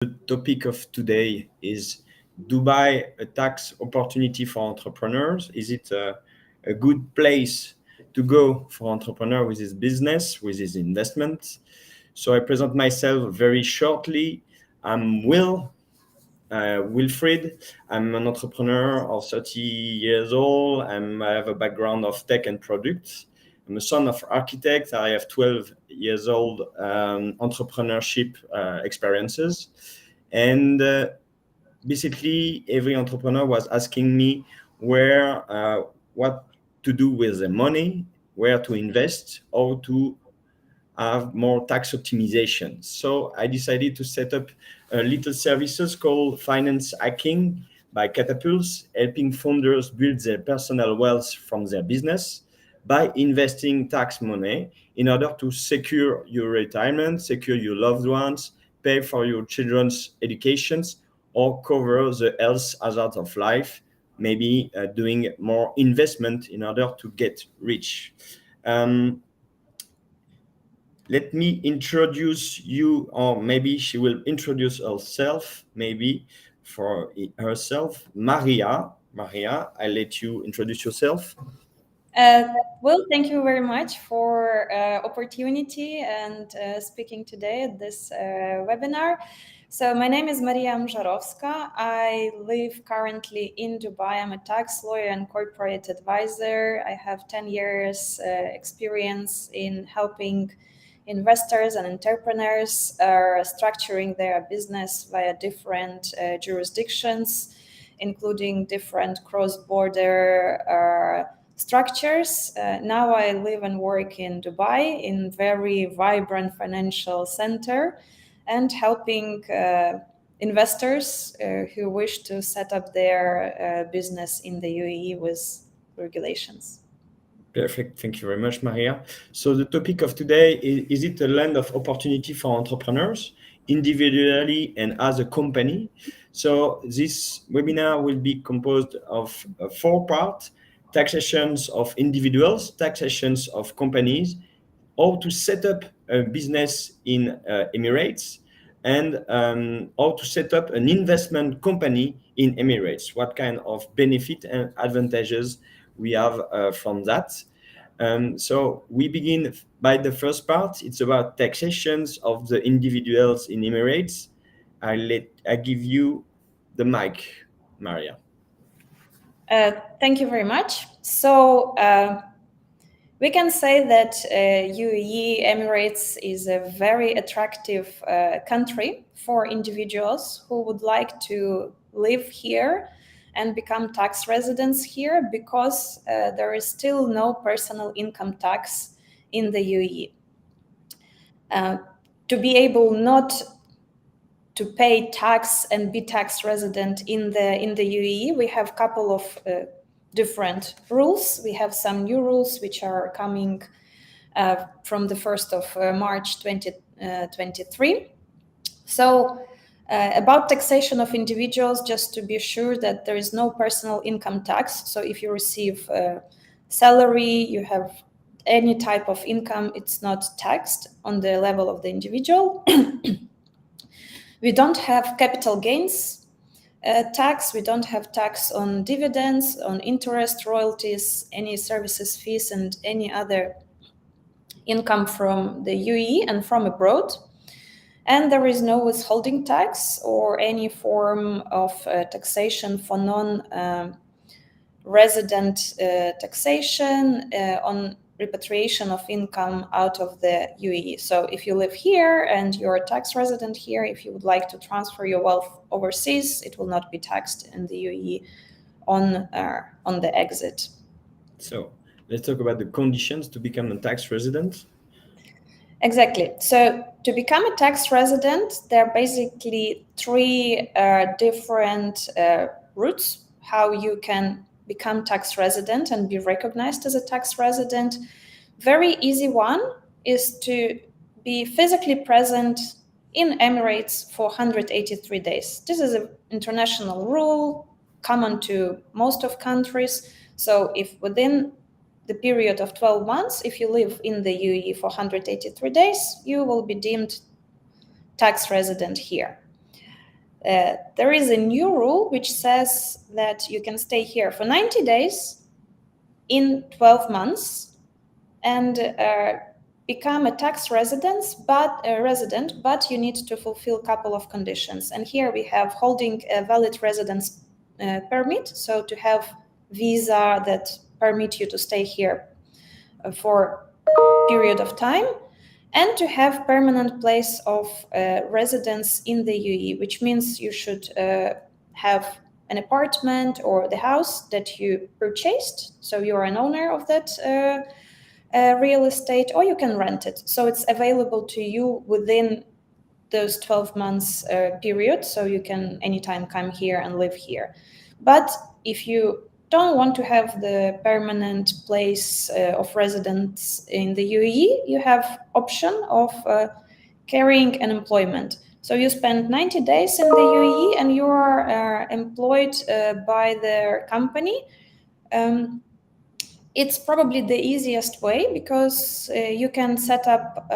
The topic of today is Dubai a tax opportunity for entrepreneurs? Is it a good place to go for entrepreneur with his business, with his investment? So I present myself very shortly. I'm Wilfried. I'm an entrepreneur of 30 years old. I have a background of tech and products. I'm a son of architect. I have 12 years old entrepreneurship experiences. And basically, every entrepreneur was asking me what to do with the money, where to invest, how to have more tax optimization. So I decided to set up a little services called Finance Hacking by Catapults, helping founders build their personal wealth from their business by investing tax money in order to secure your retirement, secure your loved ones, pay for your children's educations, or cover the health hazards of life, maybe doing more investment in order to get rich. Let me introduce you, or maybe she will introduce herself, maybe for herself. Maria, I let you introduce yourself. Well, thank you very much for opportunity and speaking today at this webinar. So my name is Maria Mzharovska. I live currently in Dubai. I'm a tax lawyer and corporate advisor. I have 10 years experience in helping investors and entrepreneurs structuring their business via different jurisdictions, including different cross-border structures. Now I live and work in Dubai in very vibrant financial center and helping investors who wish to set up their business in the UAE with regulations. Perfect. Thank you very much, Maria. So the topic of today is it a land of opportunity for entrepreneurs, individually and as a company? So this webinar will be composed of 4 parts: taxations of individuals, taxations of companies, how to set up a business in Emirates, and how to set up an investment company in Emirates. What kind of benefit and advantages we have from that. So we begin by the first part. It's about taxations of the individuals in Emirates. I give you the mic, Maria. Thank you very much. So we can say that UAE Emirates is a very attractive country for individuals who would like to live here and become tax residents here because there is still no personal income tax in the UAE. To be able not to pay tax and be tax resident in the UAE, we have a couple of different rules. We have some new rules which are coming from the 1st of March 2023. So about taxation of individuals, just to be sure that there is no personal income tax. So if you receive salary, you have any type of income, it's not taxed on the level of the individual. We don't have capital gains tax. We don't have tax on dividends, on interest, royalties, any services fees, and any other income from the UAE and from abroad. And there is no withholding tax or any form of taxation for non-resident taxation on repatriation of income out of the UAE. So if you live here and you're a tax resident here, if you would like to transfer your wealth overseas, it will not be taxed in the UAE on the exit. So let's talk about the conditions to become a tax resident. Exactly. So to become a tax resident, there are basically 3 different routes how you can become tax resident and be recognized as a tax resident. Very easy one is to be physically present in Emirates for 183 days. This is an international rule common to most of countries. So if within the period of 12 months, if you live in the UAE for 183 days, you will be deemed tax resident here. there is a new rule which says that you can stay here for 90 days in 12 months and become a tax resident, but you need to fulfill a couple of conditions. And here we have holding a valid residence permit, so to have visa that permit you to stay here for a period of time, and to have permanent place of residence in the UAE, which means you should have an apartment or the house that you purchased, so you're an owner of that real estate, or you can rent it. So it's available to you within those 12 months period, so you can anytime come here and live here. But if you don't want to have the permanent place of residence in the UAE, you have option of carrying an employment. So you spend 90 days in the UAE and you are employed by their company. It's probably the easiest way because you can set up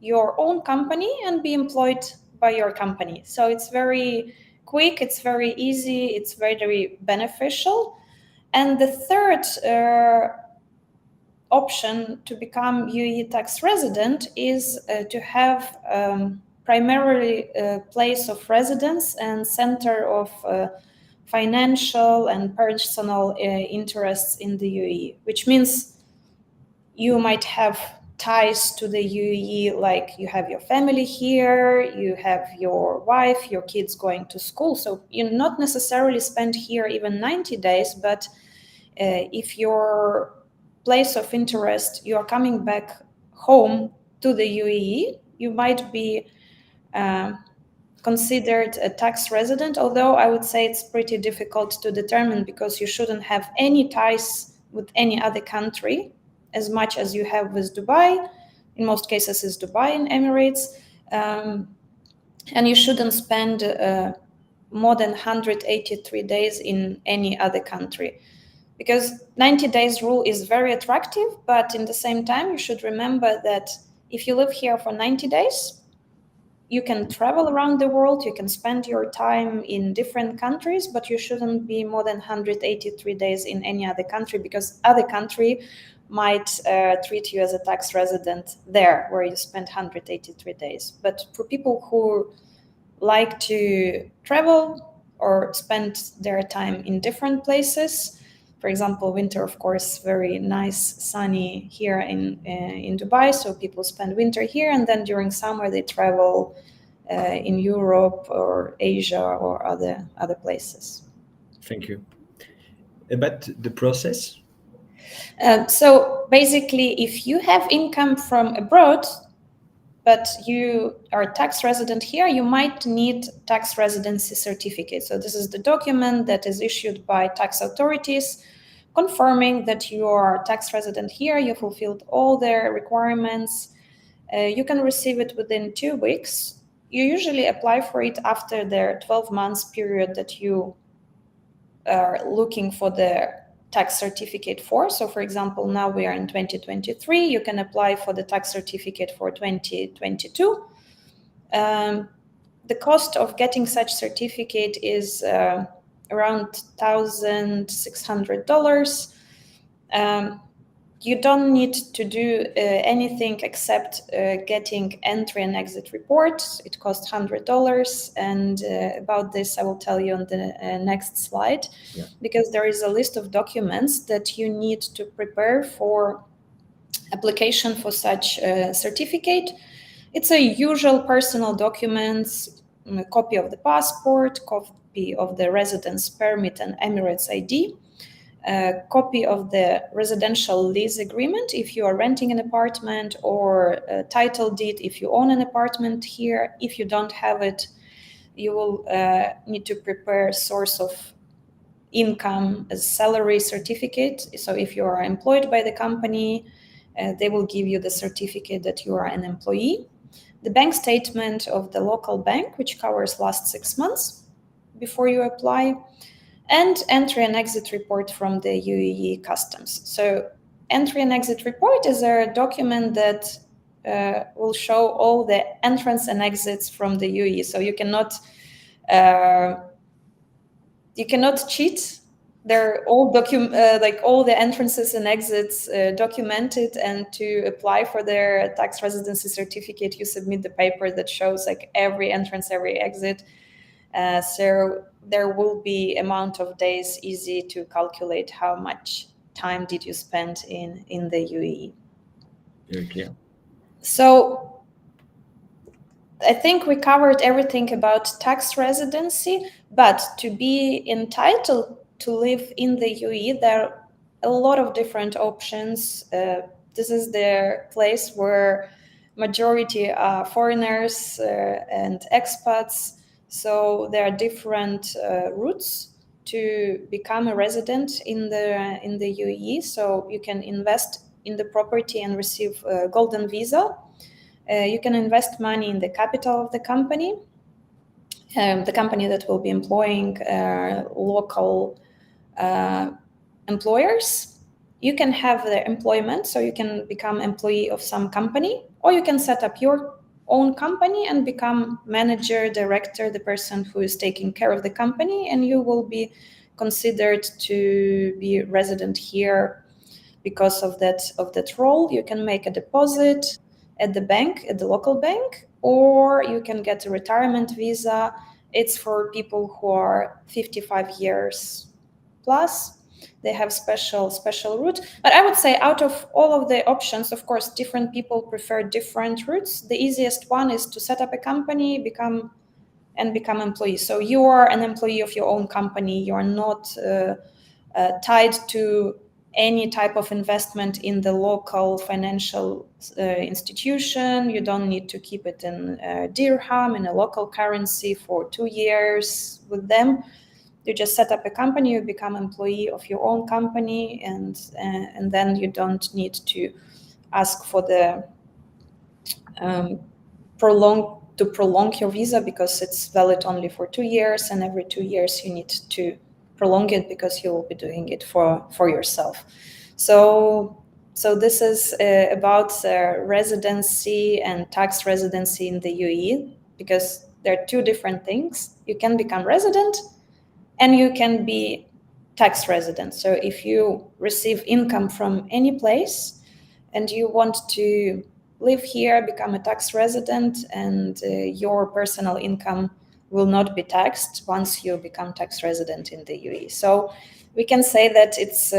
your own company and be employed by your company. So it's very quick, it's very easy, it's very beneficial. And the third option to become UAE tax resident is to have primarily a place of residence and center of financial and personal interests in the UAE, which means you might have ties to the UAE, like you have your family here, you have your wife, your kids going to school. So you not necessarily spend here even 90 days, but if your place of interest, you are coming back home to the UAE, you might be considered a tax resident, although I would say it's pretty difficult to determine because you shouldn't have any ties with any other country as much as you have with Dubai. In most cases it's Dubai and Emirates. And you shouldn't spend more than 183 days in any other country. Because 90 days rule is very attractive, but in the same time, you should remember that if you live here for 90 days, you can travel around the world, you can spend your time in different countries, but you shouldn't be more than 183 days in any other country because other country might treat you as a tax resident there where you spend 183 days. But for people who like to travel or spend their time in different places, for example, winter, of course, very nice, sunny here in Dubai. So people spend winter here, and then during summer they travel in Europe or Asia or other places. Thank you. About the process? So basically, if you have income from abroad, but you are a tax resident here, you might need tax residency certificate. So this is the document that is issued by tax authorities confirming that you are a tax resident here, you fulfilled all their requirements. You can receive it within 2 weeks. You usually apply for it after their 12 months period that you are looking for the tax certificate for. So for example, now we are in 2023, you can apply for the tax certificate for 2022. The cost of getting such certificate is around $1,600. You don't need to do anything except getting entry and exit reports. It costs $100. And about this, I will tell you on the next slide, because there is a list of documents that you need to prepare for application for such a certificate. It's a usual personal documents, a copy of the passport, copy of the residence permit and Emirates ID, a copy of the residential lease agreement if you are renting an apartment, or a title deed if you own an apartment here. If you don't have it, you will need to prepare a source of income as salary certificate. So if you are employed by the company, they will give you the certificate that you are an employee. The bank statement of the local bank, which covers last 6 months before you apply, and entry and exit report from the UAE customs. So entry and exit report is a document that will show all the entrance and exits from the UAE. So you cannot You cannot cheat. They're all all the entrances and exits documented, and to apply for their tax residency certificate, you submit the paper that shows like every entrance, every exit. So there will be amount of days easy to calculate how much time did you spend in the UAE. Very clear. So I think we covered everything about tax residency, but to be entitled to live in the UAE, there are a lot of different options. This is the place where majority are foreigners and expats. So there are different routes to become a resident in the UAE. So you can invest in the property and receive a golden visa. You can invest money in the capital of the company that will be employing local employers. You can have the employment, so you can become employee of some company, or you can set up your own company and become manager, director, the person who is taking care of the company, and you will be considered to be resident here because of that role. You can make a deposit at the bank, at the local bank, or you can get a retirement visa. It's for people who are 55 years plus. They have special route. But I would say out of all of the options, of course, different people prefer different routes. The easiest one is to set up a company, become employee. So you are an employee of your own company. You are not tied to any type of investment in the local financial institution. You don't need to keep it in dirham, in a local currency, for 2 years with them. You just set up a company, you become employee of your own company, and then you don't need to ask for the prolong your visa, because it's valid only for 2 years, and every 2 years you need to prolong it because you will be doing it for yourself. So this is about residency and tax residency in the UAE, because there are two different things. You can become resident and you can be tax resident. So if you receive income from any place and you want to live here, become a tax resident, and your personal income will not be taxed once you become tax resident in the UAE. So we can say that it's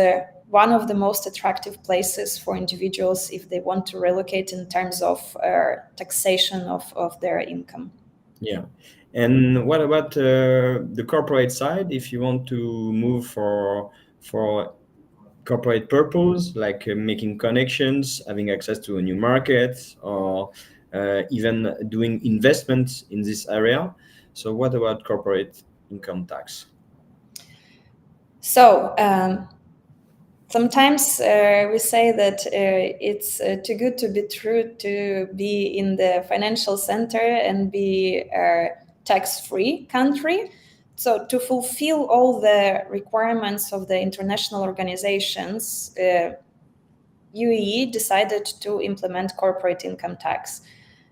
one of the most attractive places for individuals if they want to relocate in terms of taxation of their income. Yeah. And what about the corporate side? If you want to move for corporate purpose, like making connections, having access to a new market, or even doing investments in this area. So what about corporate income tax? So sometimes we say that it's too good to be true to be in the financial center and be a tax-free country. So to fulfill all the requirements of the international organizations, UAE decided to implement corporate income tax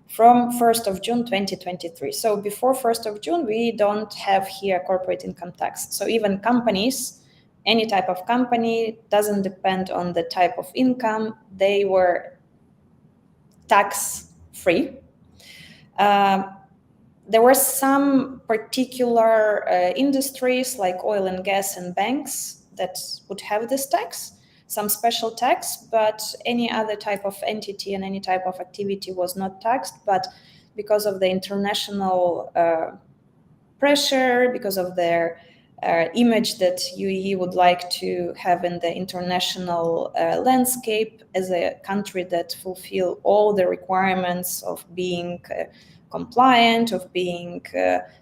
from 1st of June 2023. So before 1st of June, we don't have here corporate income tax. So even companies, any type of company, doesn't depend on the type of income, they were tax-free. There were some particular industries like oil and gas and banks that would have this tax, some special tax, but any other type of entity and any type of activity was not taxed. But because of the international pressure, because of their image that UAE would like to have in the international landscape as a country that fulfill all the requirements of being compliant, of being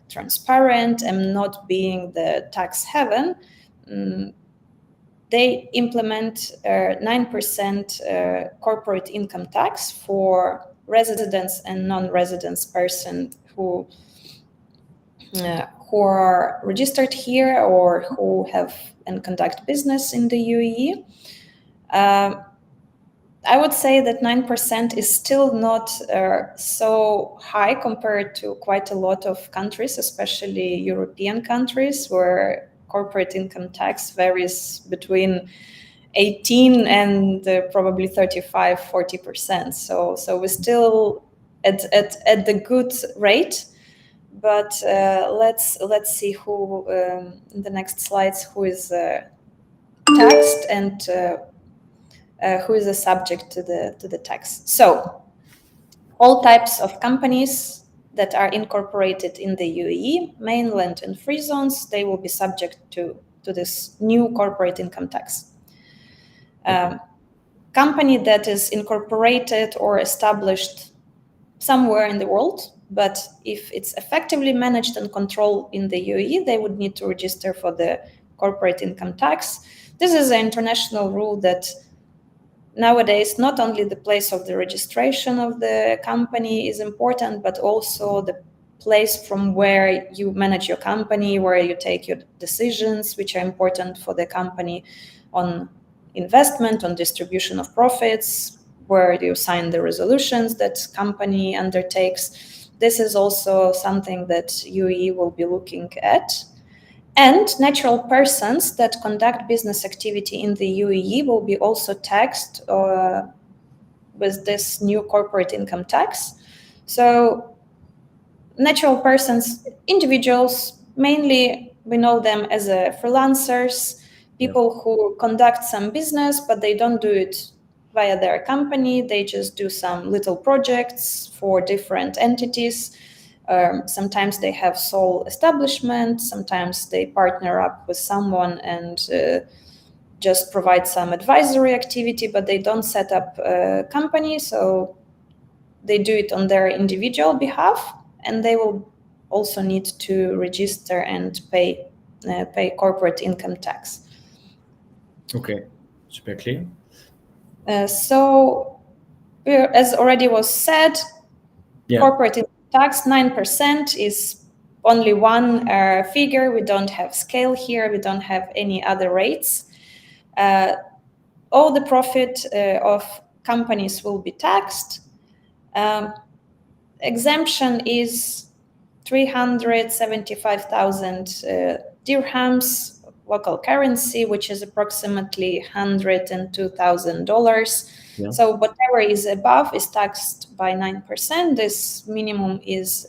transparent, and not being the tax heaven, they implement 9% corporate income tax for residents and non-residents person who are registered here or who have and conduct business in the UAE. I would say that 9% is still not so high compared to quite a lot of countries, especially European countries, where corporate income tax varies between 18 and probably 35, 40%. So we're still at the good rate. But let's see who in the next slides who is taxed and who is a subject to the tax. So all types of companies that are incorporated in the UAE, mainland and free zones, they will be subject to this new corporate income tax. Company that is incorporated or established somewhere in the world, but if it's effectively managed and controlled in the UAE, they would need to register for the corporate income tax. This is an international rule that nowadays not only the place of the registration of the company is important, but also the place from where you manage your company, where you take your decisions, which are important for the company on investment, on distribution of profits, where you sign the resolutions that company undertakes. This is also something that UAE will be looking at. And natural persons that conduct business activity in the UAE will be also taxed with this new corporate income tax. So natural persons, individuals, mainly we know them as freelancers, people who conduct some business, but they don't do it via their company. They just do some little projects for different entities. Sometimes they have sole establishment. Sometimes they partner up with someone and just provide some advisory activity, but they don't set up a company. So they do it on their individual behalf, and they will also need to register and pay corporate income tax. Okay, super clear. So, as already was said, corporate income tax 9% is only one figure. We don't have scale here. We don't have any other rates. All the profit of companies will be taxed. Exemption is 375,000 dirhams local currency, which is approximately $102,000. So whatever is above is taxed by 9%. This minimum is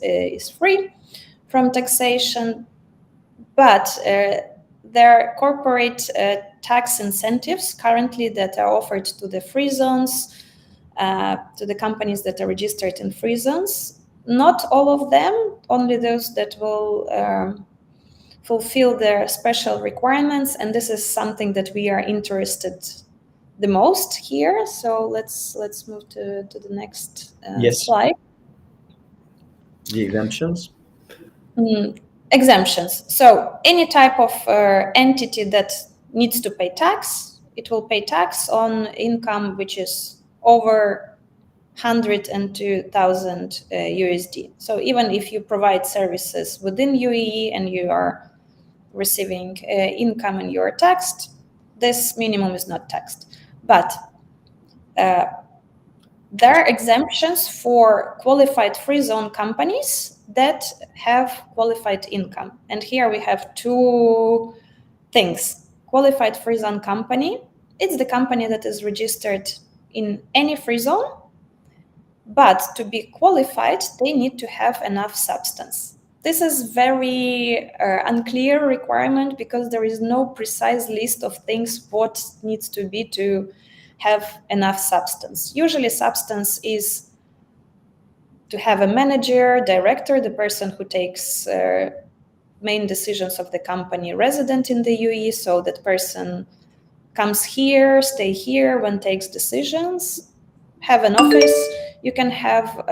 free from taxation, but there are corporate tax incentives currently that are offered to the free zones, to the companies that are registered in free zones. Not all of them, only those that will fulfill their special requirements, and this is something that we are interested the most here. So let's move to the next slide. The exemptions. Exemptions. So any type of entity that needs to pay tax, it will pay tax on income which is over 102,000 USD. So even if you provide services within UAE and you are receiving income and you are taxed, this minimum is not taxed. But there are exemptions for qualified free zone companies that have qualified income. And here we have two things. Qualified free zone company, it's the company that is registered in any free zone, but to be qualified, they need to have enough substance. This is very unclear requirement because there is no precise list of things what needs to be to have enough substance. Usually substance is to have a manager, director, the person who takes main decisions of the company resident in the UAE. So that person comes here, stay here when takes decisions, have an office. You can have,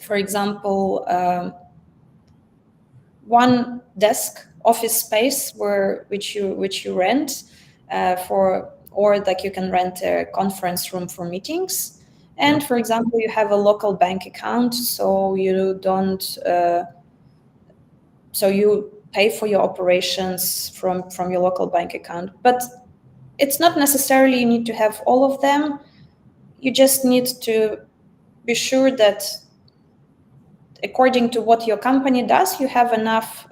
for example, one desk office space which you rent or like you can rent a conference room for meetings. And for example, you have a local bank account, so you don't, so you pay for your operations from your local bank account. But it's not necessarily you need to have all of them. you just need to be sure that according to what your company does, you have enough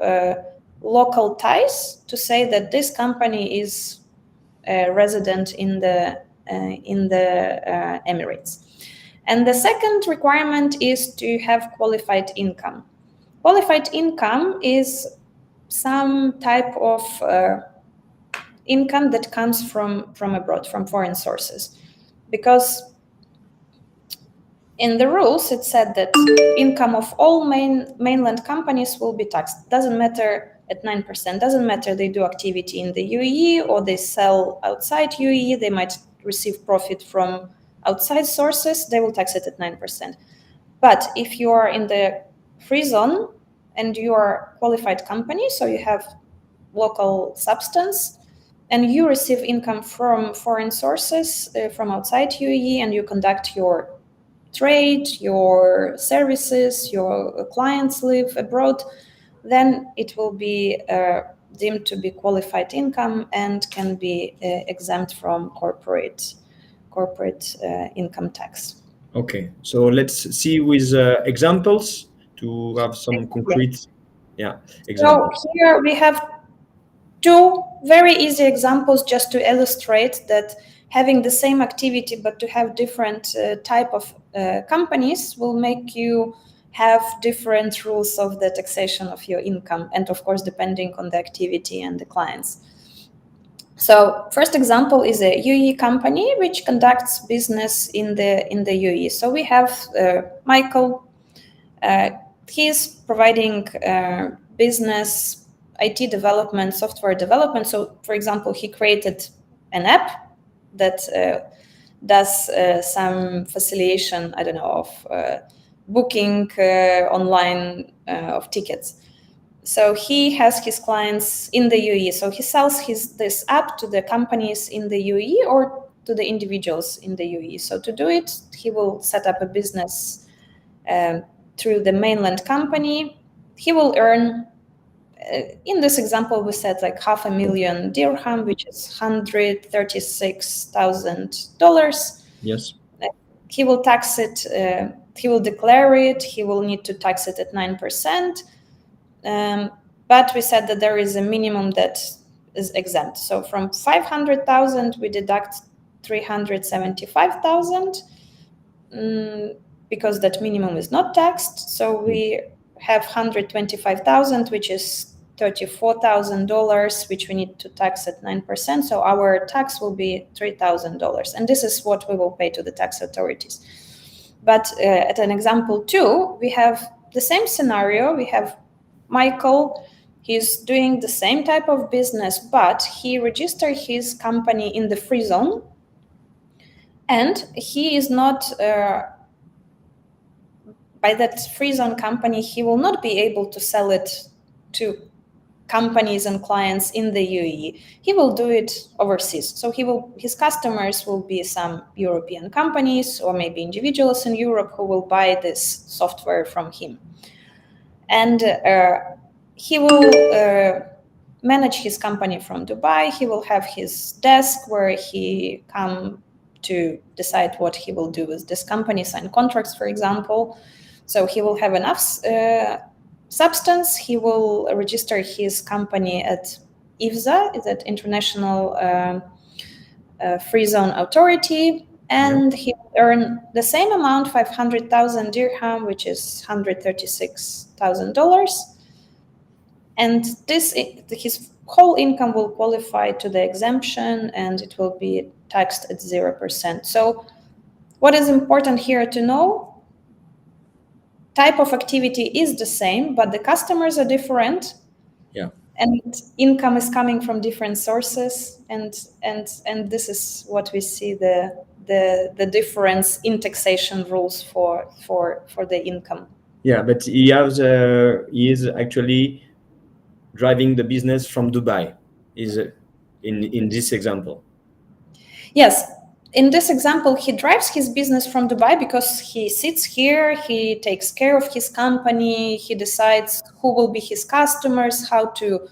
local ties to say that this company is resident in the Emirates. And the second requirement is to have qualified income. Qualified income is some type of income that comes from abroad, from foreign sources, because in the rules it said that income of all mainland companies will be taxed. Doesn't matter at 9%. Doesn't matter they do activity in the UAE or they sell outside UAE. They might receive profit from outside sources. They will tax it at 9%. But if you are in the free zone and you are a qualified company, so you have local substance, and you receive income from foreign sources from outside UAE, and you conduct your trade, your services, your clients live abroad, then it will be deemed to be qualified income and can be exempt from corporate income tax. Okay, so let's see with examples to have some concrete examples. So here we have two very easy examples just to illustrate that having the same activity but to have different type of companies will make you have different rules of the taxation of your income, and of course depending on the activity and the clients. So first example is a UAE company which conducts business in the UAE. So we have Michael. He's providing business IT development, software development. So for example, he created an app that does some facilitation, I don't know, of booking online of tickets. So he has his clients in the UAE. So he sells this app to the companies in the UAE or to the individuals in the UAE. So to do it, he will set up a business through the mainland company. He will earn, in this example, we said like 500,000 dirham, which is $136,000. Yes. He will tax it. He will declare it. He will need to tax it at 9%. But we said that there is a minimum that is exempt. So from 500,000, we deduct 375,000 because that minimum is not taxed. So we have 125,000, which is $34,000, which we need to tax at 9%. So our tax will be $3,000. And this is what we will pay to the tax authorities. But at an example two, we have the same scenario. We have Michael. He's doing the same type of business, but he registered his company in the free zone. And he is not, by that free zone company, he will not be able to sell it to companies and clients in the UAE. He will do it overseas. So his customers will be some European companies or maybe individuals in Europe who will buy this software from him. And he will manage his company from Dubai. He will have his desk where he come to decide what he will do with this company, sign contracts, for example. So he will have enough substance. He will register his company at IFZA, that International Free Zone Authority, and he will earn the same amount, 500,000 dirham, which is $136,000. And his whole income will qualify to the exemption, and it will be taxed at 0%. So what is important here to know? Type of activity is the same, but the customers are different. Yeah. And income is coming from different sources, and this is what we see the difference in taxation rules for the income. Yeah, but he is actually driving the business from Dubai. Is in this example? Yes. In this example, he drives his business from Dubai because he sits here, he takes care of his company, he decides who will be his customers, how to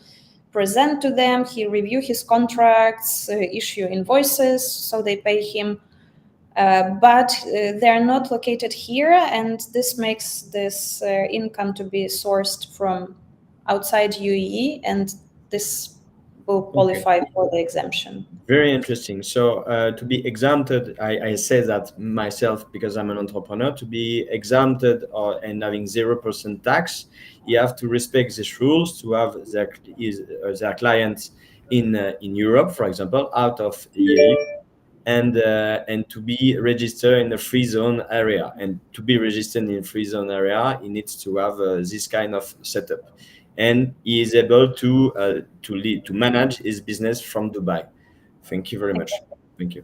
present to them, he reviews his contracts, issue invoices, so they pay him. but they are not located here, and this makes this income to be sourced from outside UAE, and this will qualify for the exemption. Very interesting. So to be exempted, I say that myself because I'm an entrepreneur, to be exempted and having 0% tax, you have to respect these rules to have their clients in Europe, for example, out of EU, and to be registered in the free zone area. And to be registered in the free zone area, he needs to have this kind of setup, and he is able to manage his business from Dubai. Thank you very much. Thank you.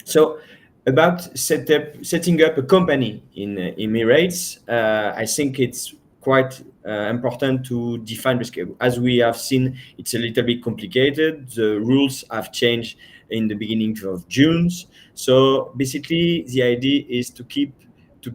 So about setting up a company in Emirates, I think it's quite important to define risk. As we have seen, it's a little bit complicated. The rules have changed in the beginning of June. So basically, the idea is to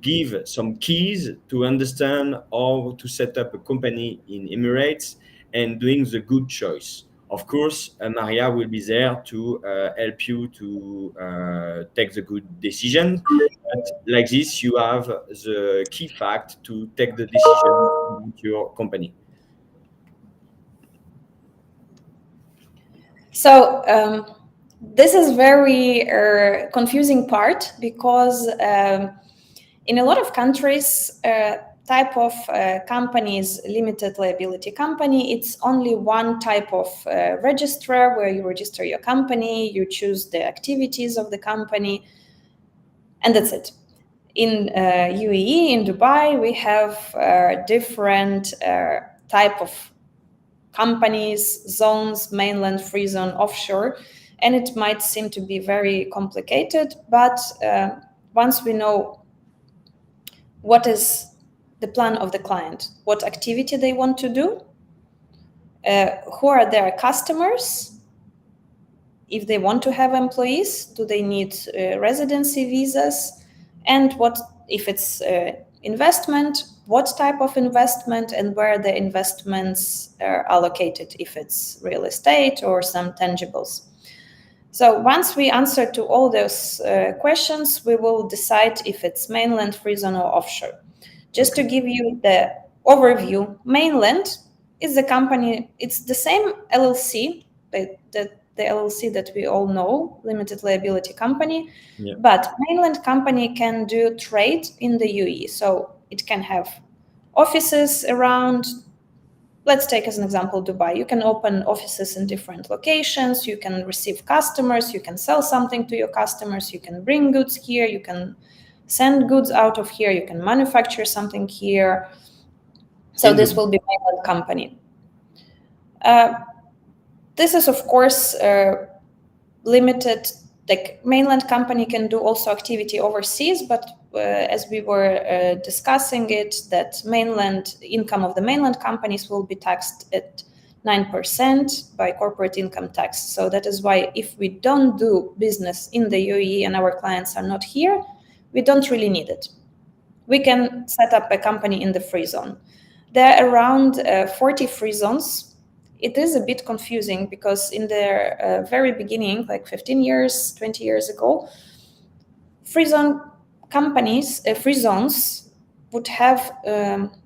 give some keys to understand how to set up a company in Emirates and doing the good choice. Of course, Maria will be there to help you to take the good decision. But like this, you have the key fact to take the decision about your company. So this is very confusing part because in a lot of countries, type of company is limited liability company. It's only one type of registrar where you register your company, you choose the activities of the company, and that's it. In UAE, in Dubai, we have different type of companies, zones, mainland, free zone, offshore, and it might seem to be very complicated, but once we know what is the plan of the client, what activity they want to do, who are their customers, if they want to have employees, do they need residency visas, and what if it's investment, what type of investment, and where the investments are allocated, if it's real estate or some tangibles. So once we answer to all those questions, we will decide if it's mainland, free zone, or offshore. Just to give you the overview, mainland is the company, it's the same LLC, the LLC that we all know, limited liability company, but mainland company can do trade in the UAE. So it can have offices around, let's take as an example Dubai. You can open offices in different locations, you can receive customers, you can sell something to your customers, you can bring goods here, you can send goods out of here, you can manufacture something here. So this will be mainland company. This is of course limited, like mainland company can do also activity overseas, but as we were discussing it, that mainland income of the mainland companies will be taxed at 9% by corporate income tax. So that is why if we don't do business in the UAE and our clients are not here, we don't really need it. We can set up a company in the free zone. There are around 40 free zones. It is a bit confusing because in the very beginning, like 15 years, 20 years ago, free zone companies, free zones would have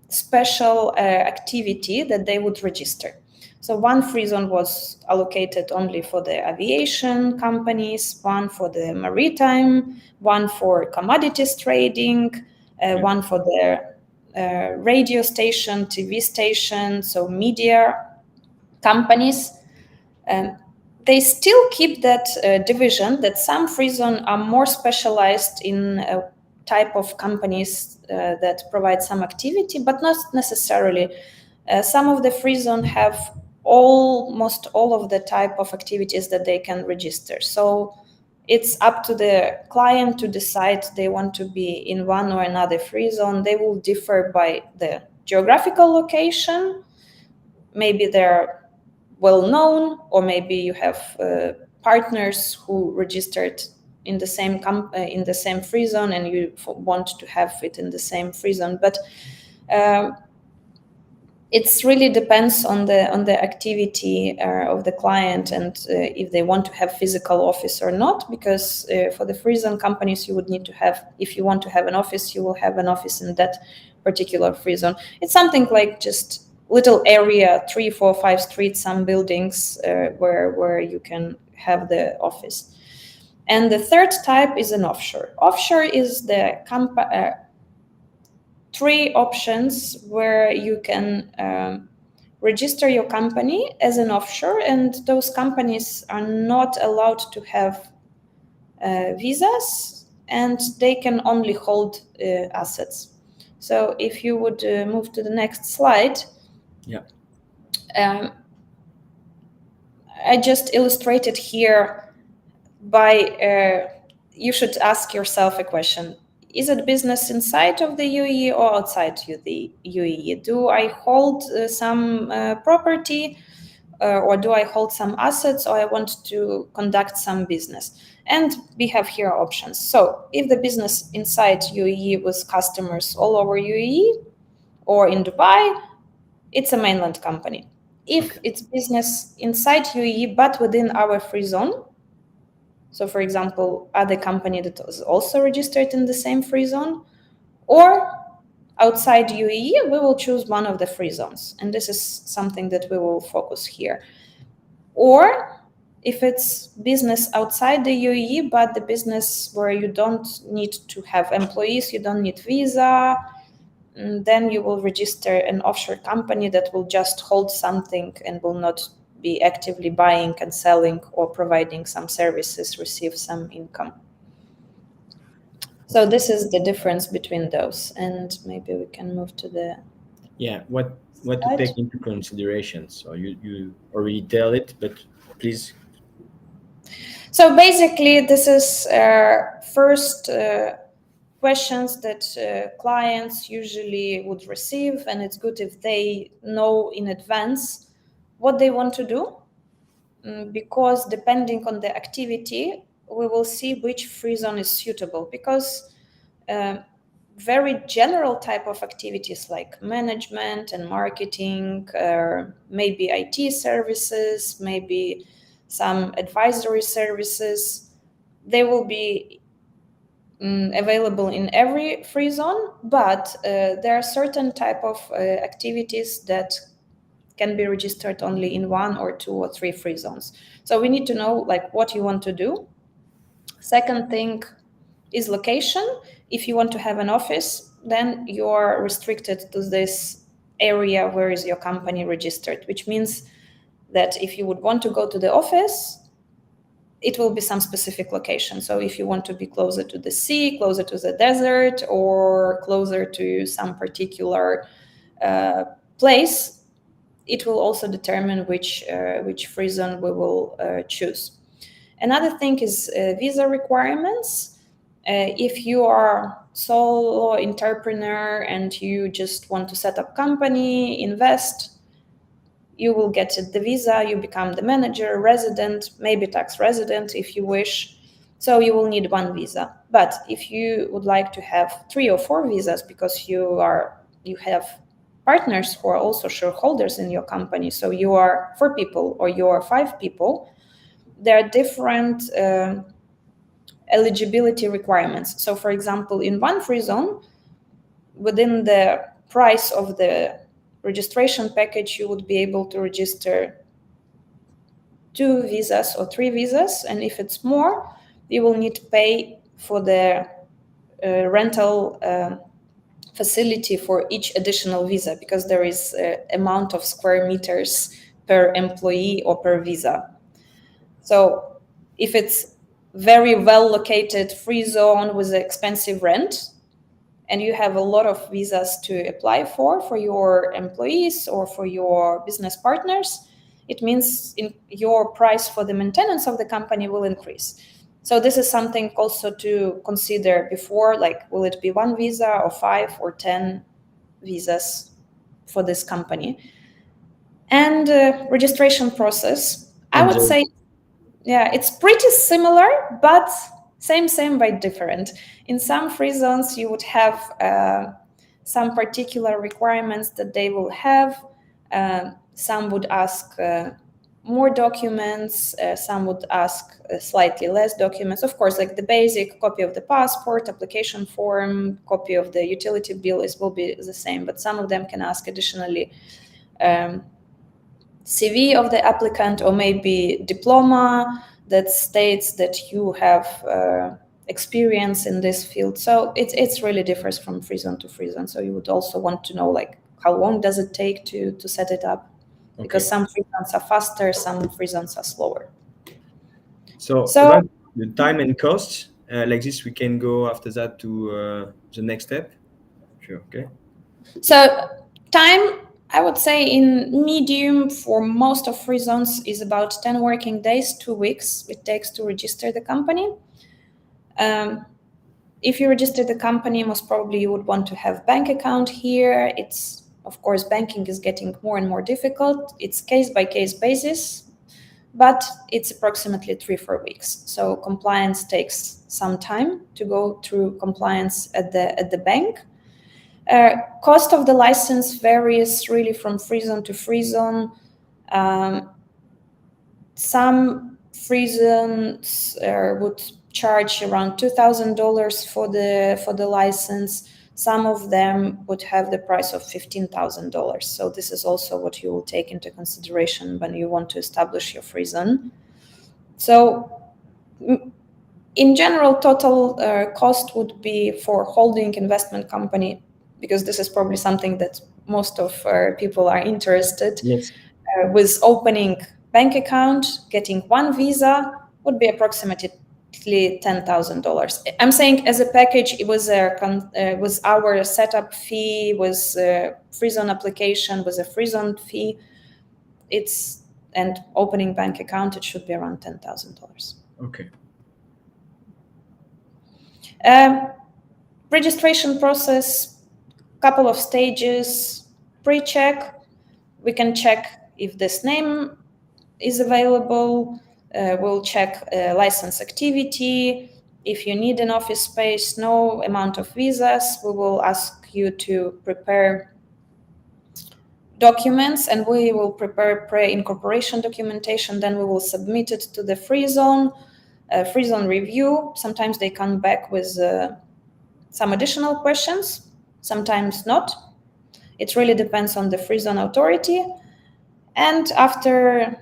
special activity that they would register. So one free zone was allocated only for the aviation companies, one for the maritime, one for commodities trading, one for the radio station, TV station, so media companies. They still keep that division, that some free zone are more specialized in a type of companies that provide some activity, but not necessarily. Some of the free zone have almost all of the type of activities that they can register. So it's up to the client to decide they want to be in one or another free zone. They will differ by the geographical location. Maybe they're well known, or maybe you have partners who registered in the same free zone and you want to have it in the same free zone. But It's really depends on the activity of the client and if they want to have physical office or not, because for the free zone companies you would need to have, if you want to have an office, you will have an office in that particular free zone. It's something like just little area, 3, 4, 5 streets, some buildings where you can have the office. And the third type is an offshore. Offshore is the three options where you can register your company as an offshore, and those companies are not allowed to have visas, and they can only hold assets. So if you would move to the next slide. Yeah. I just illustrated here by, you should ask yourself a question. Is it business inside of the UAE or outside the UAE? Do I hold some property or do I hold some assets, or I want to conduct some business? And we have here options. So if the business inside UAE with customers all over UAE or in Dubai, it's a mainland company. If it's business inside UAE but within our free zone, so for example, other company that is also registered in the same free zone, or outside UAE, we will choose one of the free zones. And this is something that we will focus here. Or if it's business outside the UAE, but the business where you don't need to have employees, you don't need visa, then you will register an offshore company that will just hold something and will not be actively buying and selling or providing some services, receive some income. So this is the difference between those, and maybe we can move to the what to take into consideration. So you already tell it, but please. So basically, this is first questions that clients usually would receive, and it's good if they know in advance what they want to do, because depending on the activity, we will see which free zone is suitable, because very general type of activities like management and marketing, maybe IT services, maybe some advisory services, they will be available in every free zone, but there are certain type of activities that can be registered only in 1 or 2 or 3 free zones. So we need to know like what you want to do. Second thing is location. If you want to have an office, then you are restricted to this area where is your company registered, which means that if you would want to go to the office, it will be some specific location. So if you want to be closer to the sea, closer to the desert, or closer to some particular place, it will also determine which free zone we will choose. Another thing is visa requirements. If you are solo entrepreneur and you just want to set up company, invest, you will get the visa, you become the manager, resident, maybe tax resident if you wish. So you will need 1 visa. But if you would like to have 3 or 4 visas because you have partners who are also shareholders in your company, so you are 4 people or you are 5 people, there are different eligibility requirements. So for example, in one free zone, within the price of the registration package, you would be able to register 2 visas or 3 visas. And if it's more, you will need to pay for the rental facility for each additional visa, because there is amount of square meters per employee or per visa. So if it's very well located free zone with expensive rent, and you have a lot of visas to apply for your employees or for your business partners, it means your price for the maintenance of the company will increase. So this is something also to consider before, like, will it be 1 visa or 5 or 10 visas for this company? And registration process, I would say, yeah, it's pretty similar, but same but different. In some free zones, you would have some particular requirements that they will have. Some would ask more documents, some would ask slightly less documents. Of course, like the basic copy of the passport, application form, copy of the utility bill will be the same, but some of them can ask additionally CV of the applicant, or maybe diploma that states that you have experience in this field. So it's really differs from free zone to free zone. So you would also want to know like how long does it take to set it up? Okay. Because some free zones are faster, some free zones are slower. So about the time and cost, like this, we can go after that to the next step. Sure. Okay. So time, I would say in medium for most of free zones is about 10 working days, 2 weeks it takes to register the company. If you register the company, most probably you would want to have bank account here. It's, of course, banking is getting more and more difficult. It's case-by-case basis, but it's approximately 3-4 weeks. So compliance takes some time to go through compliance at the bank. Cost of the license varies really from free zone to free zone. Some free zones would charge around $2,000 for the license. Some of them would have the price of $15,000. So this is also what you will take into consideration when you want to establish your free zone. So in general, total cost would be for holding investment company, because this is probably something that most of people are interested. Yes. With opening bank account, getting one visa would be approximately $10,000. I'm saying as a package, it was our setup fee, was a free zone application, was a free zone fee. And opening bank account, it should be around $10,000. Okay. Registration process, couple of stages. Pre-check, we can check if this name is available. We'll check license activity. If you need an office space, no amount of visas, we will ask you to prepare documents, and we will prepare pre-incorporation documentation. Then we will submit it to the free zone review. Sometimes they come back with some additional questions, sometimes not. It really depends on the free zone authority. And after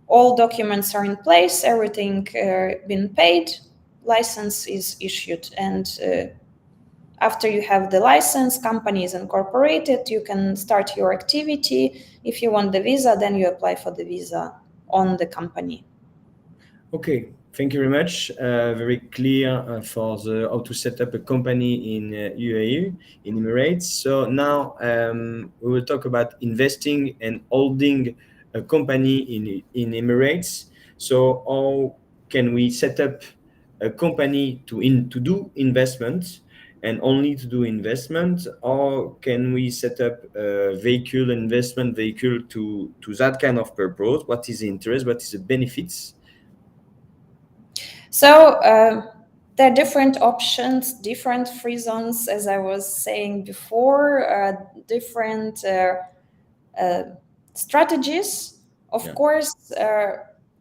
all documents are in place, everything been paid, license is issued. And after you have the license, company is incorporated, you can start your activity. If you want the visa, then you apply for the visa on the company. Okay, thank you very much. Very clear for how to set up a company in UAE, in Emirates. So now we will talk about investing and holding a company in Emirates. So how can we set up a company to do investment and only to do investment, or can we set up a investment vehicle to that kind of purpose? What is the interest? What is the benefits? So there are different options, different free zones, as I was saying before, different strategies. Of course,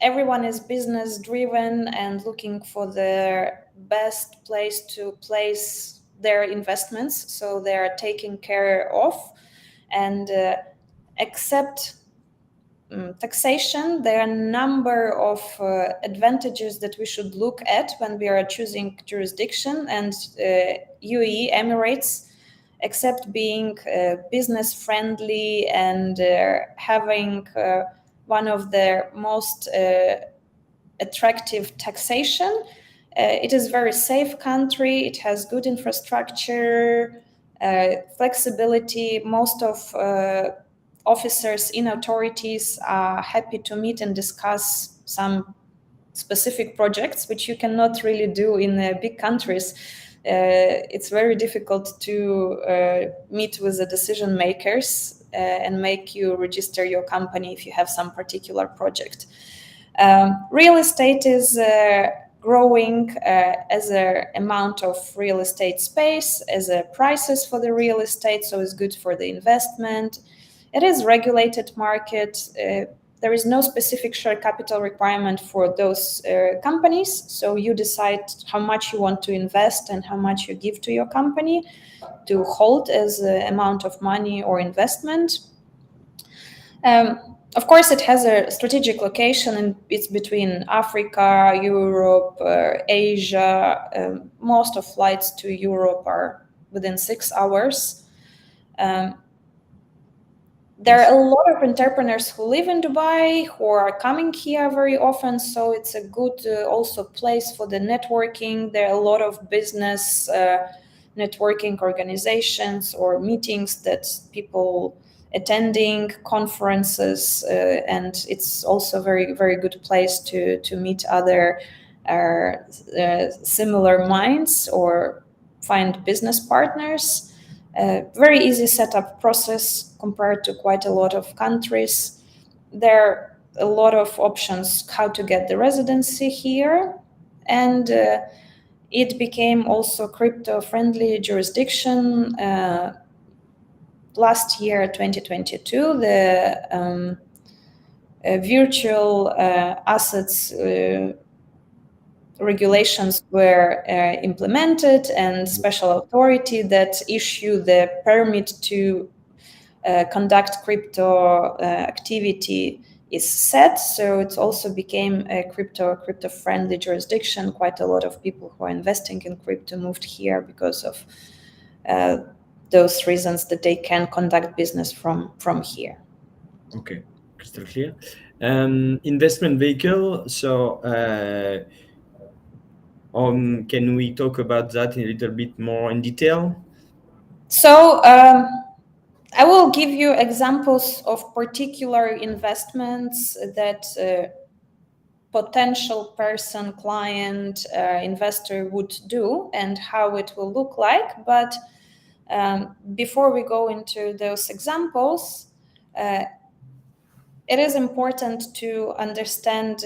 everyone is business driven and looking for the best place to place their investments, so they are taken care of. And except taxation, there are a number of advantages that we should look at when we are choosing jurisdiction. And UAE, Emirates, except being business friendly and having one of the most attractive taxation, it is a very safe country. It has good infrastructure, flexibility. Most of officers in authorities are happy to meet and discuss some specific projects, which you cannot really do in big countries. It's very difficult to meet with the decision makers and make you register your company if you have some particular project. Real estate is growing as an amount of real estate space, as a prices for the real estate, so it's good for the investment. It is regulated market. There is no specific share capital requirement for those companies. So you decide how much you want to invest and how much you give to your company to hold as an amount of money or investment. Of course, it has a strategic location, and it's between Africa, Europe, Asia. Most of flights to Europe are within 6 hours. There are a lot of entrepreneurs who live in Dubai who are coming here very often, so it's a good also place for the networking. There are a lot of business networking organizations or meetings that people attending, conferences, and it's also very, very good place to meet other similar minds or find business partners. Very easy setup process compared to quite a lot of countries. There are a lot of options how to get the residency here, and it became also crypto-friendly jurisdiction. Last year, 2022, the virtual assets regulations were implemented, and special authority that issue the permit to conduct crypto activity is set. So it also became a crypto-friendly jurisdiction. Quite a lot of people who are investing in crypto moved here because of those reasons, that they can conduct business from here. Okay, crystal clear. Investment vehicle. So can we talk about that a little bit more in detail? So I will give you examples of particular investments that potential person, client, investor would do and how it will look like. But before we go into those examples, it is important to understand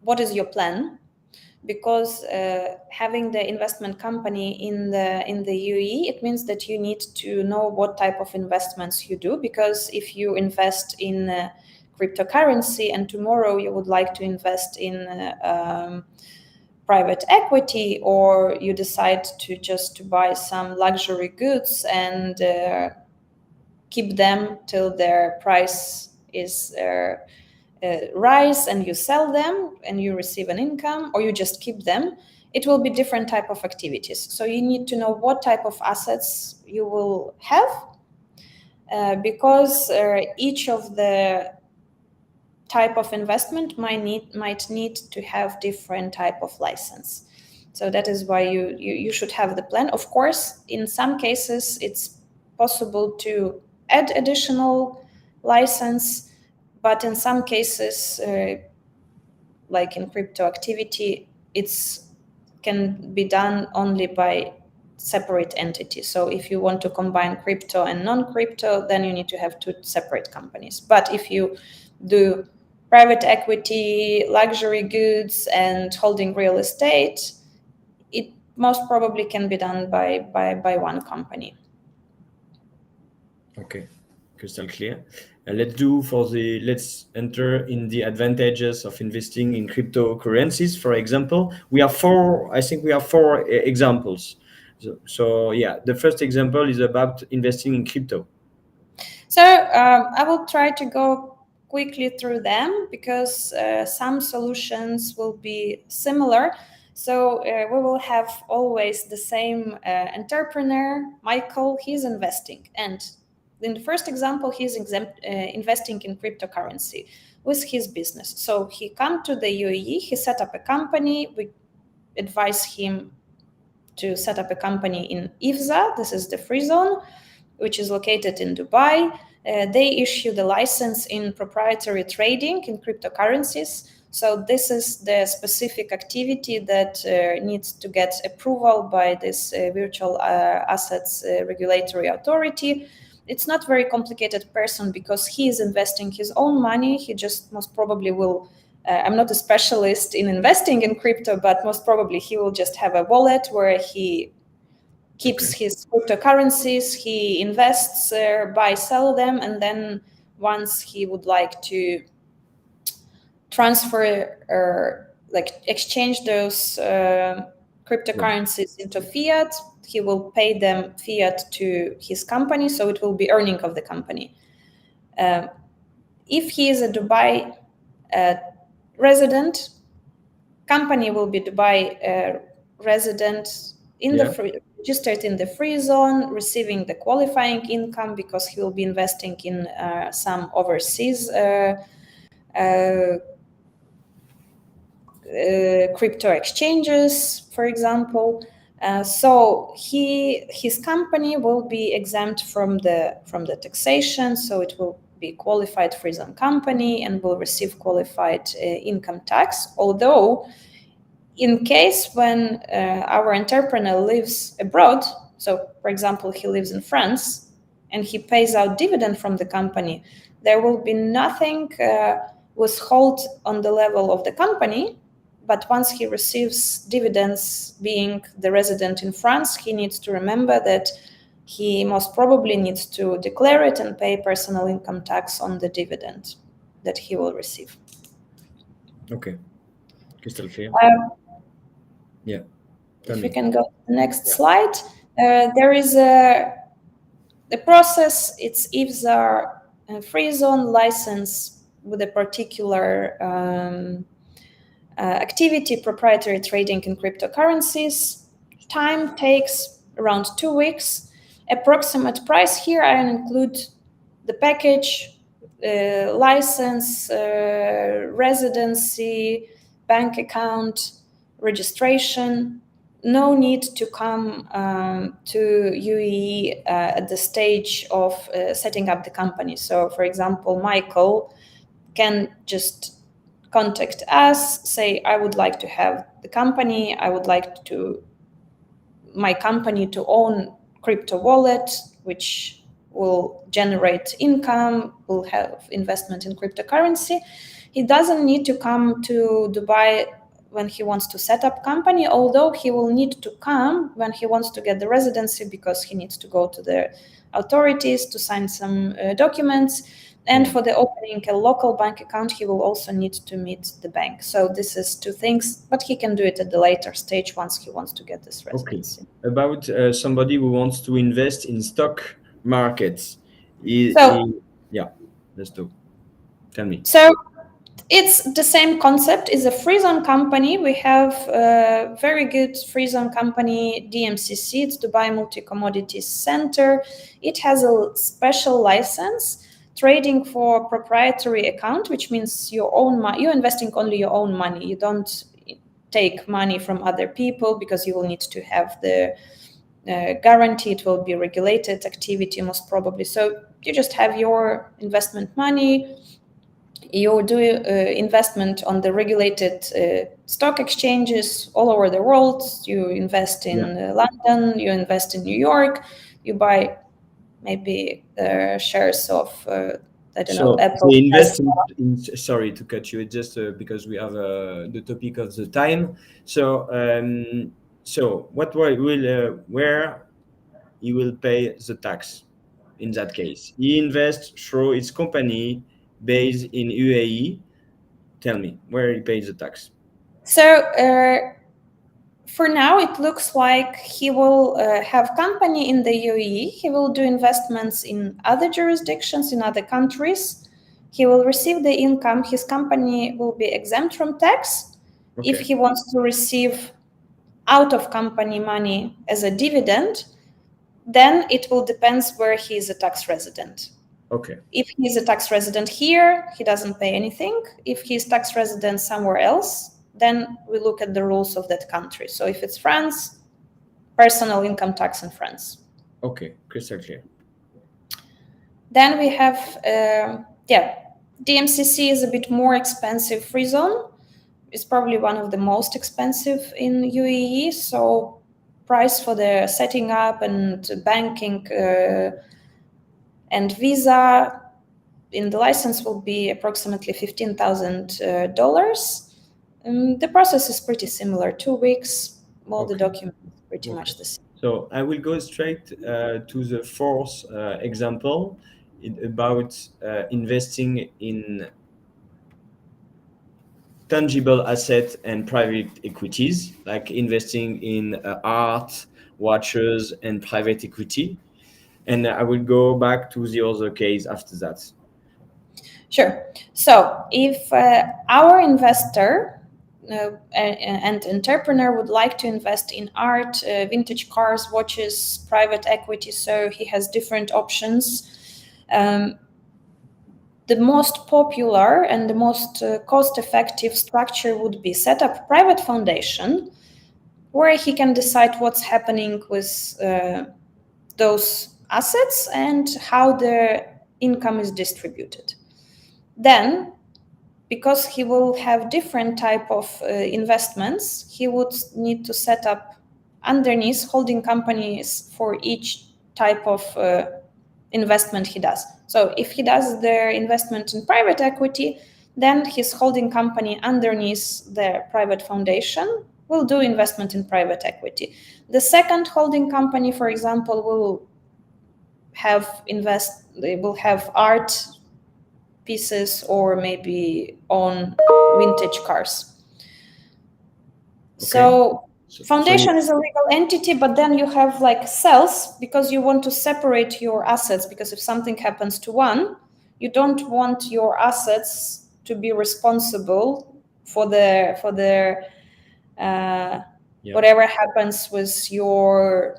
what is your plan, because having the investment company in the UAE, it means that you need to know what type of investments you do. Because if you invest in cryptocurrency and tomorrow you would like to invest in private equity, or you decide to buy some luxury goods and keep them till their price is rise and you sell them and you receive an income, or you just keep them, it will be different type of activities. So you need to know what type of assets you will have, because each of the type of investment might need to have different type of license. So that is why you should have the plan. Of course, in some cases it's possible to add additional license, but in some cases, like in crypto activity, it's can be done only by separate entities. So if you want to combine crypto and non-crypto, then you need to have two separate companies. But if you do private equity, luxury goods, and holding real estate, it most probably can be done by one company. Okay, crystal clear. Let's enter in the advantages of investing in cryptocurrencies. For example, we have four examples. So yeah, the first example is about investing in crypto. So I will try to go quickly through them, because some solutions will be similar. So we will have always the same entrepreneur, Michael. He's investing, and in the first example, he's investing in cryptocurrency with his business. So he come to the UAE, he set up a company. We advise him to set up a company in IFZA. This is the free zone, which is located in Dubai. They issue the license in proprietary trading in cryptocurrencies. So this is the specific activity that needs to get approval by this virtual assets regulatory authority. It's not very complicated person, because he is investing his own money. He just most probably will, I'm not a specialist in investing in crypto, but most probably he will just have a wallet where he keeps his cryptocurrencies, he invests, buy, sell them, and then once he would like to transfer or like exchange those cryptocurrencies into fiat, he will pay them fiat to his company, so it will be earning of the company. If he is a Dubai resident, company will be Dubai resident in registered in the free zone, receiving the qualifying income because he will be investing in some overseas crypto exchanges, for example. So his company will be exempt from the taxation, so it will be qualified free zone company and will receive qualified income tax. Although, in case when our entrepreneur lives abroad, so for example, he lives in France and he pays out dividend from the company, there will be nothing withheld on the level of the company. But once he receives dividends, being the resident in France, he needs to remember that he most probably needs to declare it and pay personal income tax on the dividend that he will receive. Okay. Crystal clear. Yeah. If we can go to the next slide. There is a process. It's IFSA free zone license with a particular activity, proprietary trading in cryptocurrencies. Time takes around 2 weeks. Approximate price here, I include the package, license, residency, bank account, registration. No need to come to UAE at the stage of setting up the company. So, for example, Michael can just contact us, say, I would like to have the company, I would like my company to own crypto wallet, which will generate income, will have investment in cryptocurrency. He doesn't need to come to Dubai when he wants to set up company, although he will need to come when he wants to get the residency because he needs to go to the authorities to sign some documents. And for the opening a local bank account, he will also need to meet the bank. So this is 2 things, but he can do it at the later stage once he wants to get this residency. Okay. About somebody who wants to invest in stock markets. Let's do. Tell me. So it's the same concept. It's a free zone company. We have a very good free zone company, DMCC. It's Dubai Multi Commodities Center. It has a special license. Trading for proprietary account, which means your own money. You're investing only your own money. You don't take money from other people because you will need to have the guarantee. It will be regulated activity most probably. So you just have your investment money. You do investment on the regulated stock exchanges all over the world. You invest in London. You invest in New York. You buy maybe shares of I don't know, Apple. Invest in, sorry to cut you, just because we have the topic of the time. So what will where he will pay the tax in that case? He invests through his company based in UAE. Tell me where he pays the tax. So for now, it looks like he will have company in the UAE. He will do investments in other jurisdictions, in other countries. He will receive the income. His company will be exempt from tax. Okay. If he wants to receive out of company money as a dividend, then it will depend where he is a tax resident. Okay. If he is a tax resident here, he doesn't pay anything. If he is tax resident somewhere else, then we look at the rules of that country. So if it's France, personal income tax in France. Okay, crystal clear. Then we have, DMCC is a bit more expensive free zone. It's probably one of the most expensive in UAE. So price for the setting up and banking and visa in the license will be approximately $15,000. The process is pretty similar, 2 weeks, all the documents pretty much the same. So I will go straight to the fourth example about investing in tangible assets and private equities, like investing in art, watches, and private equity. And I will go back to the other case after that. Sure. So if our investor and entrepreneur would like to invest in art, vintage cars, watches, private equity, so he has different options. The most popular and the most cost-effective structure would be set up private foundation where he can decide what's happening with those assets and how the income is distributed. Then, because he will have different type of investments, he would need to set up underneath holding companies for each type of investment he does. So if he does the investment in private equity, then his holding company underneath the private foundation will do investment in private equity. The second holding company, for example, will have art pieces or maybe own vintage cars. Okay. So foundation is a legal entity, but then you have like cells because you want to separate your assets, because if something happens to one, you don't want your assets to be responsible for whatever happens with your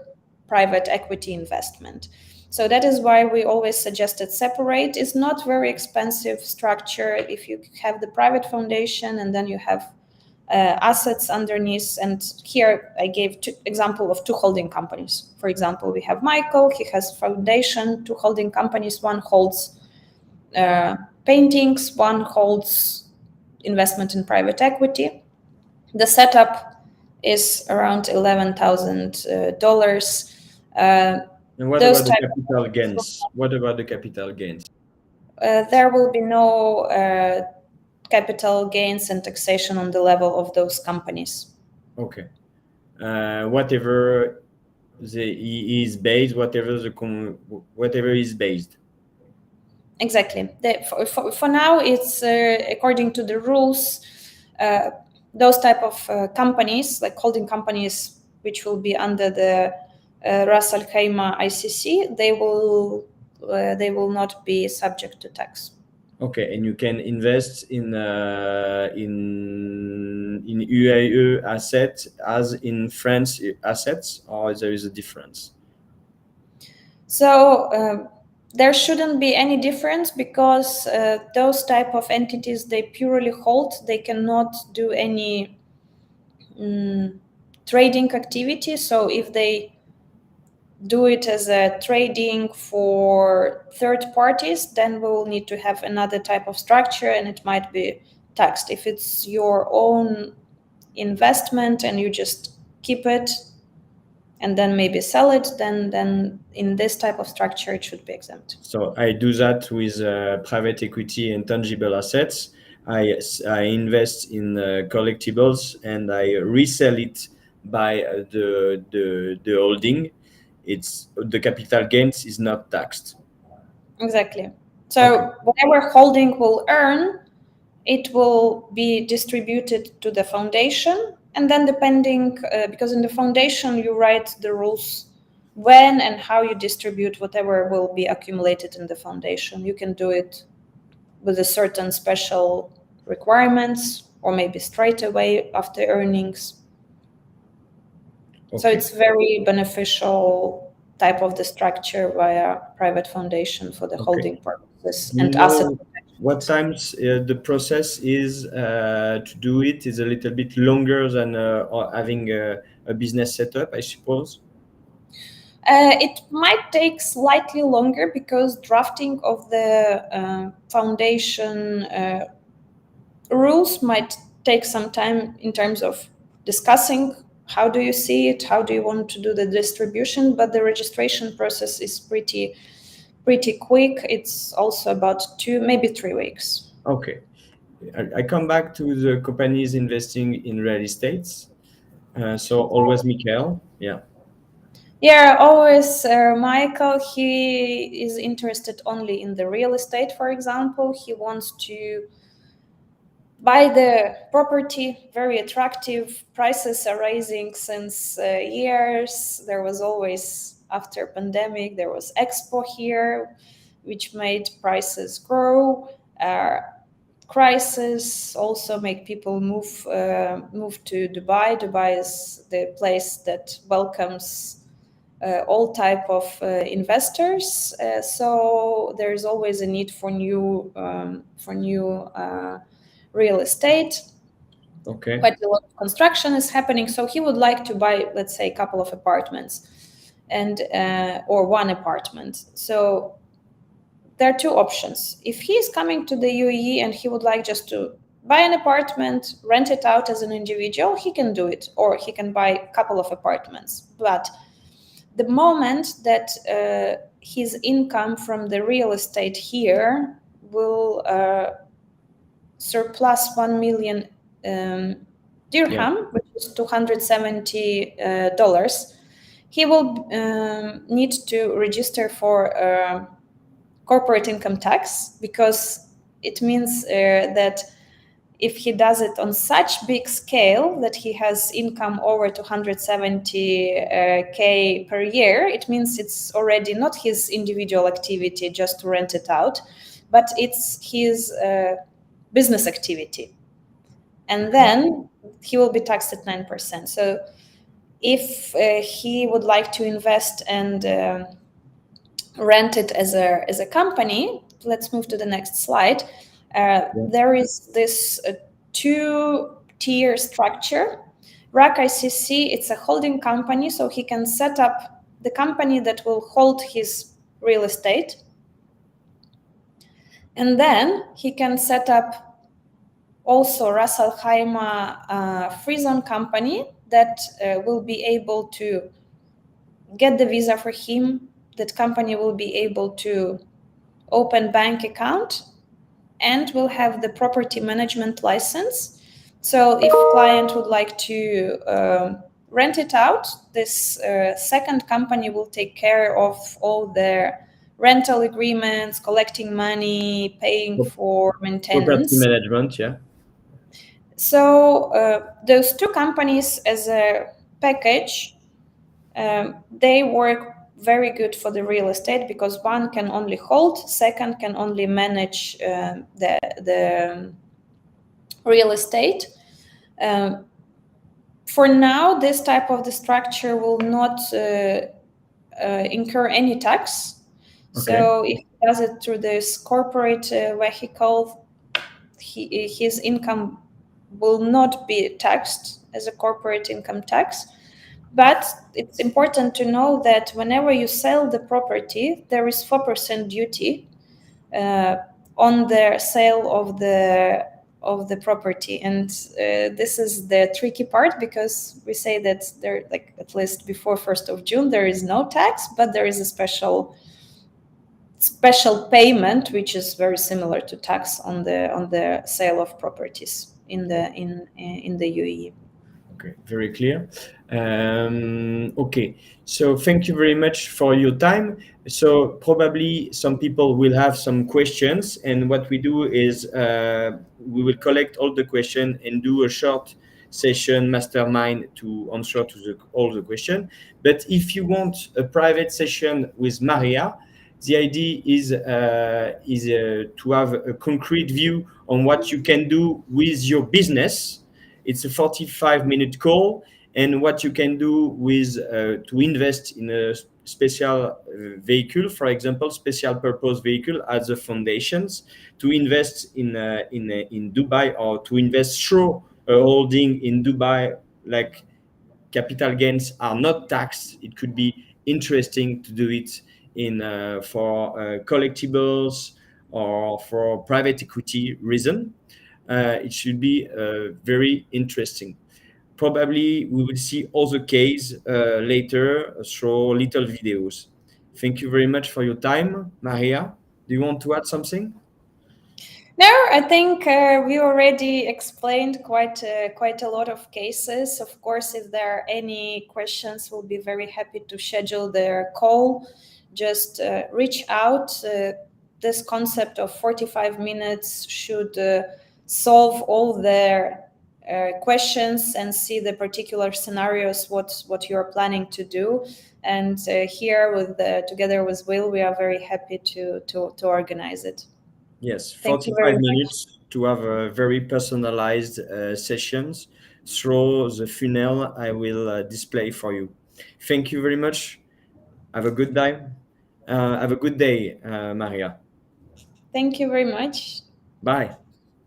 private equity investment. So that is why we always suggested separate. It's not very expensive structure if you have the private foundation and then you have assets underneath. And here I gave example of two holding companies. For example, we have Michael, he has foundation, two holding companies. One holds paintings, one holds investment in private equity. The setup is around $11,000. And what about the capital gains? What about the capital gains? There will be no capital gains and taxation on the level of those companies. Okay. Whatever is based, whatever is based. Exactly. For now, it's according to the rules. Those type of companies, like holding companies, which will be under the Ras Al Khaimah ICC, they will not be subject to tax. Okay, and you can invest in UAE assets as in France assets, or there is a difference? So there shouldn't be any difference, because those type of entities, they purely hold. They cannot do any trading activity. So if they do it as a trading for third parties, then we will need to have another type of structure and it might be taxed. If it's your own investment and you just keep it and then maybe sell it, then in this type of structure it should be exempt. So I do that with private equity and tangible assets. I invest in collectibles and I resell it by the holding. It's the capital gains is not taxed. Exactly. So whatever holding will earn, it will be distributed to the foundation. And then depending, because in the foundation you write the rules when and how you distribute whatever will be accumulated in the foundation. You can do it with a certain special requirements or maybe straight away after earnings. So it's very beneficial type of the structure via private foundation for the holding purposes and asset protection. What times the process is to do it is a little bit longer than having a business setup, I suppose? It might take slightly longer because drafting of the foundation rules might take some time in terms of discussing how do you see it, how do you want to do the distribution, but the registration process is pretty quick. It's also about 2, maybe 3 weeks. Okay. I come back to the companies investing in real estates. So always Michael, yeah. Yeah, always Michael, he is interested only in the real estate, for example. He wants to buy the property, very attractive. Prices are rising since years. There was always, after pandemic, there was Expo here, which made prices grow. Crisis also make people move to Dubai. Dubai is the place that welcomes all type of investors. So there is always a need for new real estate. Okay. Quite a lot of construction is happening. So he would like to buy, let's say, a couple of apartments, and or one apartment. So there are two options. If he is coming to the UAE and he would like just to buy an apartment, rent it out as an individual, he can do it, or he can buy a couple of apartments. But the moment that his income from the real estate here will surplus 1 million dirham, which is $270, he will need to register for corporate income tax, because it means that if he does it on such big scale that he has income over 270k per year, it means it's already not his individual activity just to rent it out, but it's his business activity. And then he will be taxed at 9%. So if he would like to invest and rent it as a company, let's move to the next slide. There is this two-tier structure. RAK ICC, it's a holding company, so he can set up the company that will hold his real estate. And then he can set up also Ras Al Khaimah free zone company that will be able to get the visa for him. That company will be able to open bank account and will have the property management license. So if client would like to rent it out, this second company will take care of all the rental agreements, collecting money, paying for maintenance. Property management, yeah. So those two companies as a package, they work very good for the real estate, because one can only hold, second can only manage the real estate. For now, this type of the structure will not incur any tax. Okay. So if he does it through this corporate vehicle, his income will not be taxed as a corporate income tax. But it's important to know that whenever you sell the property, there is 4% duty on the sale of the property. And this is the tricky part, because we say that there, like, at least before 1st of June, there is no tax, but there is a special payment, which is very similar to tax on the sale of properties in the UAE. Okay, very clear. Okay, so thank you very much for your time. So probably some people will have some questions, and what we do is we will collect all the questions and do a short session mastermind to answer to all the questions. But if you want a private session with Maria, the idea is to have a concrete view on what you can do with your business. It's a 45-minute call, and what you can do with to invest in a special vehicle, for example, special purpose vehicle as a foundations, to invest in Dubai, or to invest through a holding in Dubai, like capital gains are not taxed. It could be interesting to do it in for collectibles or for private equity reason. It should be very interesting. Probably we will see other case later through little videos. Thank you very much for your time, Maria. Do you want to add something? No, I think we already explained quite a lot of cases. Of course, if there are any questions, we'll be very happy to schedule the call. Just reach out. This concept of 45 minutes should solve all the questions and see the particular scenarios what you're planning to do. And here, together with Will, we are very happy to organize it. Yes, Thank you very 45 much. minutes to have a very personalized sessions through the funnel I will display for you. Thank you very much. Have a good day. Have a good day, Maria. Thank you very much. Bye.